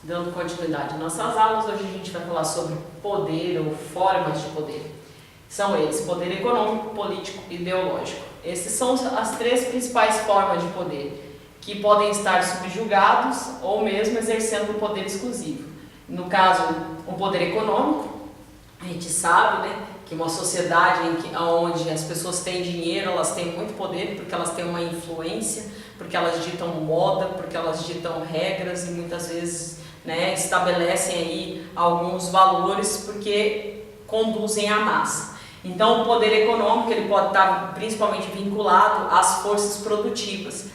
Dando continuidade às nossas aulas, hoje a gente vai falar sobre poder ou formas de poder. São eles: poder econômico, político e ideológico. Essas são as três principais formas de poder, que podem estar subjugados ou mesmo exercendo o poder exclusivo. No caso, o poder econômico, a gente sabe, que uma sociedade onde as pessoas têm dinheiro, elas têm muito poder porque elas têm uma influência, porque elas ditam moda, porque elas ditam regras e muitas vezes estabelecem aí alguns valores porque conduzem a massa. Então o poder econômico ele pode estar principalmente vinculado às forças produtivas,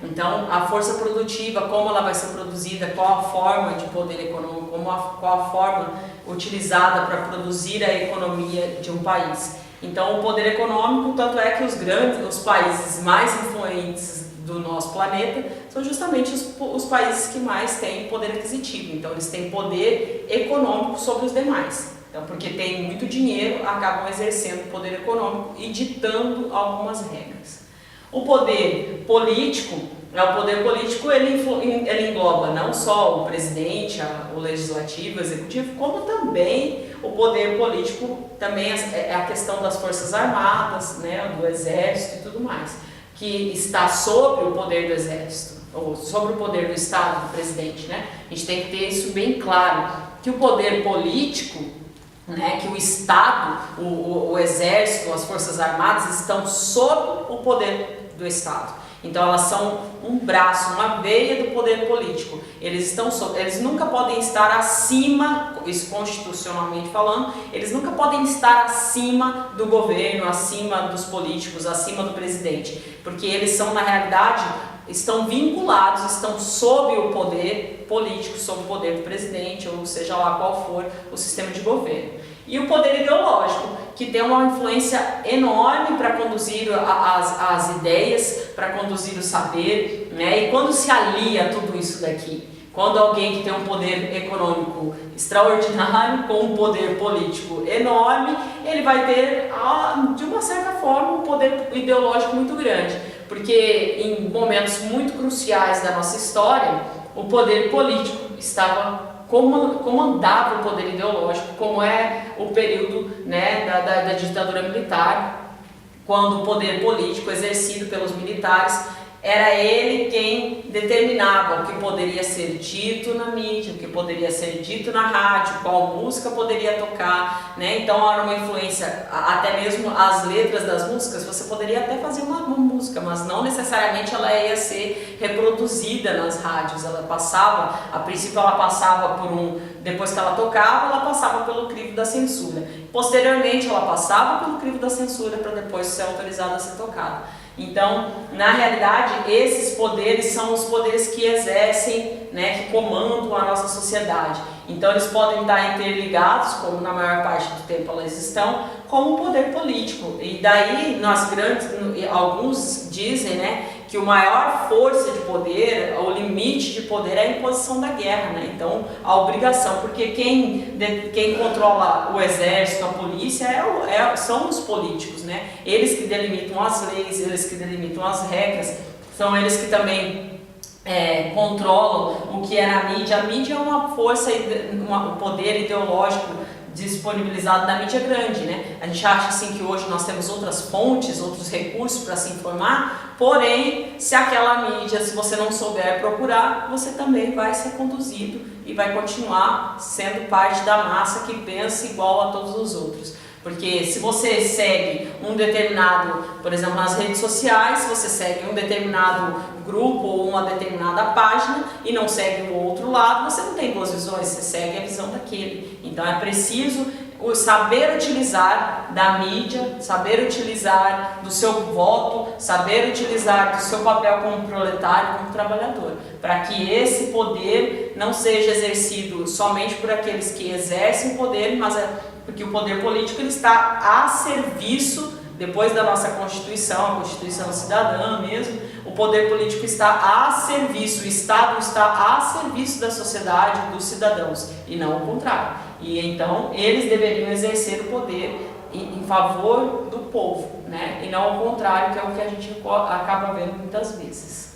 Então a força produtiva, como ela vai ser produzida, qual a forma de poder econômico, qual a forma utilizada para produzir a economia de um país. Então o poder econômico, tanto é que os países mais influentes do nosso planeta são justamente os países que mais têm poder aquisitivo. Então eles têm poder econômico sobre os demais. Então, porque tem muito dinheiro, acabam exercendo poder econômico e ditando algumas regras. O poder político, ele engloba não só o presidente, o legislativo, o executivo, como também o poder político, também é a questão das forças armadas, do exército e tudo mais, que está sobre o poder do exército, ou sobre o poder do Estado, do presidente, A gente tem que ter isso bem claro, que o poder político, que o Estado, o Exército, as Forças Armadas estão sob o poder do Estado. Então elas são um braço, uma veia do poder político. Eles nunca podem estar acima, isso constitucionalmente falando, eles nunca podem estar acima do governo, acima dos políticos, acima do presidente, porque eles são, na realidade, estão vinculados, estão sob o poder político, sob o poder do presidente, ou seja lá qual for o sistema de governo. E o poder ideológico, que tem uma influência enorme para conduzir as ideias, para conduzir o saber, E quando se alia tudo isso daqui, quando alguém que tem um poder econômico extraordinário com um poder político enorme, ele vai ter, de uma certa forma, um poder ideológico muito grande. Porque em momentos muito cruciais da nossa história, o poder político comandava o poder ideológico, como é o período da ditadura militar, quando o poder político exercido pelos militares era ele quem determinava o que poderia ser dito na mídia, o que poderia ser dito na rádio, qual música poderia tocar, Então era uma influência, até mesmo as letras das músicas, você poderia até fazer uma música, mas não necessariamente ela ia ser reproduzida nas rádios. A princípio ela passava depois que ela tocava, ela passava pelo crivo da censura. Posteriormente ela passava pelo crivo da censura para depois ser autorizada a ser tocada. Então, na realidade, esses poderes são os poderes que exercem, que comandam a nossa sociedade. Então, eles podem estar interligados, como na maior parte do tempo elas estão, como o poder político. E daí, alguns dizem, que o maior força de poder, o limite de poder é a imposição da guerra, Então, a obrigação, porque quem controla o exército, a polícia, são os políticos, Eles que delimitam as leis, eles que delimitam as regras, são eles que também controlam o que é na mídia. A mídia é uma força, um poder ideológico disponibilizado na mídia grande, A gente acha assim que hoje nós temos outras fontes, outros recursos para se informar, porém, se você não souber procurar, você também vai ser conduzido e vai continuar sendo parte da massa que pensa igual a todos os outros. Porque se você segue um determinado, por exemplo, nas redes sociais, se você segue um determinado grupo ou uma determinada página e não segue o outro lado, você não tem duas visões, você segue a visão daquele. Então é preciso saber utilizar da mídia, saber utilizar do seu voto, saber utilizar do seu papel como proletário, como trabalhador, para que esse poder não seja exercido somente por aqueles que exercem o poder, mas porque o poder político ele está a serviço, depois da nossa Constituição, a Constituição cidadã mesmo, o poder político está a serviço, o Estado está a serviço da sociedade, dos cidadãos, e não o contrário. E então eles deveriam exercer o poder em favor do povo, E não ao contrário, que é o que a gente acaba vendo muitas vezes.